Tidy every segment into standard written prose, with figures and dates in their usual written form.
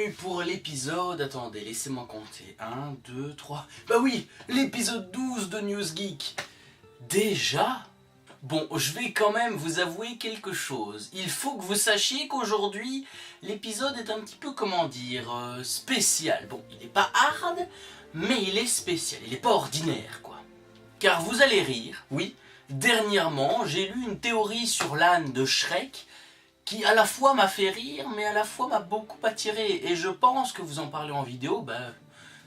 bienvenue pour l'épisode... Attendez, laissez-moi compter. 1, 2, 3... Bah oui, l'épisode 12 de Newsgeek. Déjà? Bon, je vais quand même vous avouer quelque chose. Il faut que vous sachiez qu'aujourd'hui, l'épisode est un petit peu, comment dire, spécial. Bon, il n'est pas hard, mais il est spécial. Il n'est pas ordinaire, quoi. Car vous allez rire, oui, dernièrement, j'ai lu une théorie sur l'âne de Shrek qui à la fois m'a fait rire, mais à la fois m'a beaucoup attiré. Et je pense que vous en parlez en vidéo, bah,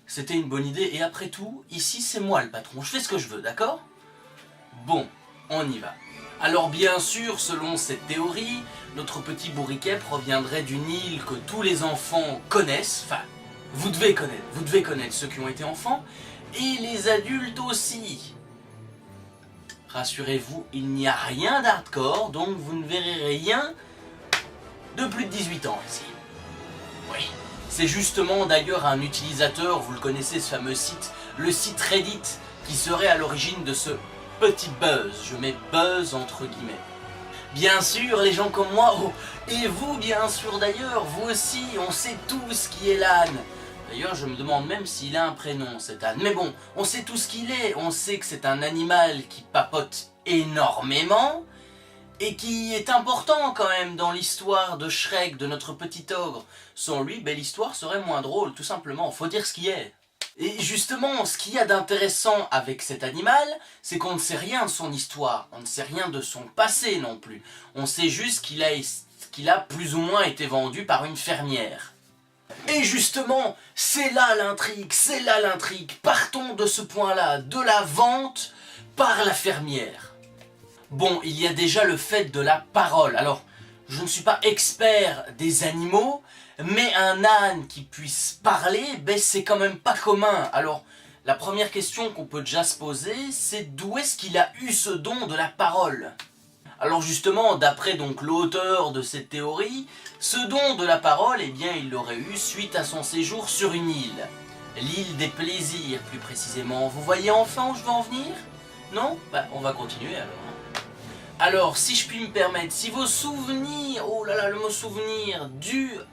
c'était une bonne idée. Et après tout, ici c'est moi le patron, je fais ce que je veux, d'accord? Bon, on y va. Alors bien sûr, selon cette théorie, notre petit bourriquet proviendrait d'une île que tous les enfants connaissent. Enfin, vous devez connaître ceux qui ont été enfants, et les adultes aussi. Rassurez-vous, il n'y a rien d'hardcore, donc vous ne verrez rien de plus de 18 ans ici. Oui. C'est justement d'ailleurs un utilisateur, vous le connaissez ce fameux site, le site Reddit, qui serait à l'origine de ce petit buzz. Je mets buzz entre guillemets. Bien sûr, les gens comme moi, oh, et vous bien sûr d'ailleurs, vous aussi, on sait tous qui est l'âne. D'ailleurs, je me demande même s'il a un prénom, cet âne. Mais bon, on sait tout ce qu'il est. On sait que c'est un animal qui papote énormément et qui est important quand même dans l'histoire de Shrek, de notre petit ogre. Sans lui, ben, l'histoire serait moins drôle, tout simplement. Faut dire ce qui est. Et justement, ce qu'il y a d'intéressant avec cet animal, c'est qu'on ne sait rien de son histoire. On ne sait rien de son passé non plus. On sait juste qu'il a plus ou moins été vendu par une fermière. Et justement, c'est là l'intrigue, c'est là l'intrigue. Partons de ce point-là, de la vente par la fermière. Bon, il y a déjà le fait de la parole. Alors, je ne suis pas expert des animaux, mais un âne qui puisse parler, ben c'est quand même pas commun. Alors, la première question qu'on peut déjà se poser, c'est d'où est-ce qu'il a eu ce don de la parole? Alors justement, d'après donc l'auteur de cette théorie, ce don de la parole, eh bien, il l'aurait eu suite à son séjour sur une île. L'île des plaisirs, plus précisément. Vous voyez enfin où je veux en venir? Non? Bah, on va continuer alors. Alors, si je puis me permettre, si vos souvenirs, oh là là, le mot souvenir,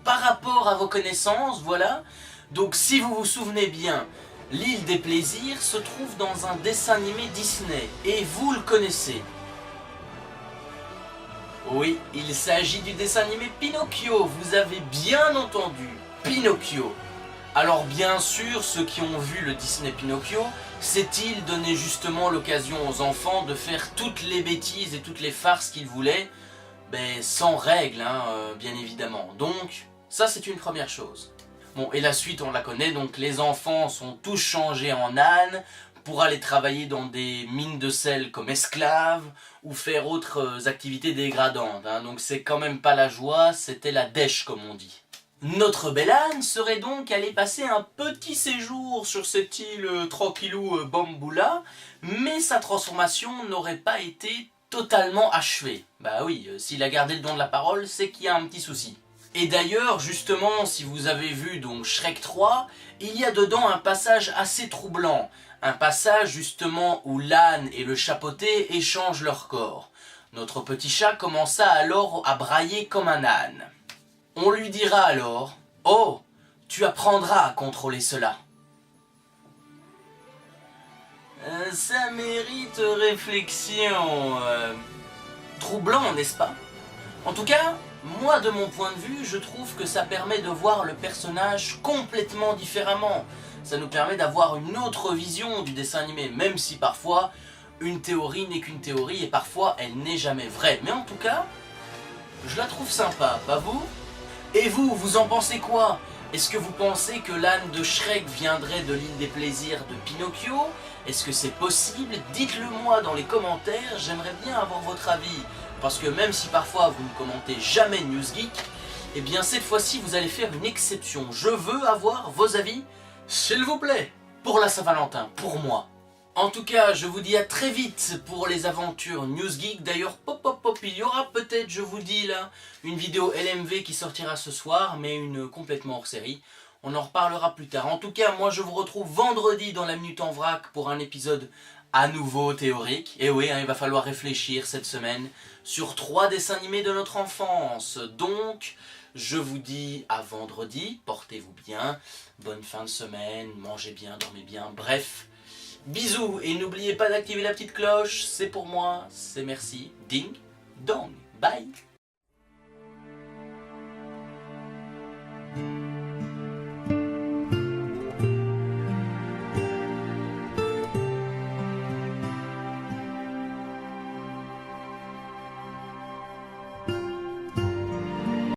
par rapport à vos connaissances, voilà. Donc, si vous vous souvenez bien, l'île des plaisirs se trouve dans un dessin animé Disney, et vous le connaissez. Oui, il s'agit du dessin animé Pinocchio, vous avez bien entendu, Pinocchio. Alors bien sûr, ceux qui ont vu le Disney Pinocchio, cette île donnait justement l'occasion aux enfants de faire toutes les bêtises et toutes les farces qu'ils voulaient, ben, sans règles, hein, bien évidemment. Donc, ça c'est une première chose. Bon, et la suite on la connaît, donc les enfants sont tous changés en ânes, pour aller travailler dans des mines de sel comme esclaves ou faire autres activités dégradantes. Hein. Donc c'est quand même pas la joie, c'était la dèche comme on dit. Notre bel âne serait donc allé passer un petit séjour sur cette île tranquillou Bamboula, mais sa transformation n'aurait pas été totalement achevée. Bah oui, s'il a gardé le don de la parole, c'est qu'il y a un petit souci. Et d'ailleurs, justement, si vous avez vu donc Shrek 3, il y a dedans un passage assez troublant. Un passage justement où l'âne et le chapeauté échangent leur corps. Notre petit chat commença alors à brailler comme un âne. On lui dira alors « Oh, tu apprendras à contrôler cela. » Ça mérite réflexion. Troublant, n'est-ce pas? En tout cas, moi de mon point de vue, je trouve que ça permet de voir le personnage complètement différemment. Ça nous permet d'avoir une autre vision du dessin animé, même si parfois une théorie n'est qu'une théorie et parfois elle n'est jamais vraie. Mais en tout cas, je la trouve sympa, pas vous? Et vous, vous en pensez quoi? Est-ce que vous pensez que l'âne de Shrek viendrait de l'île des plaisirs de Pinocchio? Est-ce que c'est possible? Dites-le moi dans les commentaires, j'aimerais bien avoir votre avis. Parce que même si parfois vous ne commentez jamais Newsgeek, eh bien cette fois-ci vous allez faire une exception. Je veux avoir vos avis, s'il vous plaît, pour la Saint-Valentin, pour moi. En tout cas, je vous dis à très vite pour les aventures Newsgeek. D'ailleurs, il y aura peut-être, je vous dis là, une vidéo LMV qui sortira ce soir, mais une complètement hors série. On en reparlera plus tard. En tout cas, moi je vous retrouve vendredi dans la Minute en Vrac pour un épisode à nouveau théorique. Et oui, hein, il va falloir réfléchir cette semaine sur 3 dessins animés de notre enfance. Donc, Je vous dis à vendredi, portez-vous bien, bonne fin de semaine, mangez bien, dormez bien, bref. Bisous et n'oubliez pas d'activer la petite cloche, c'est pour moi, c'est merci. Ding dong, bye.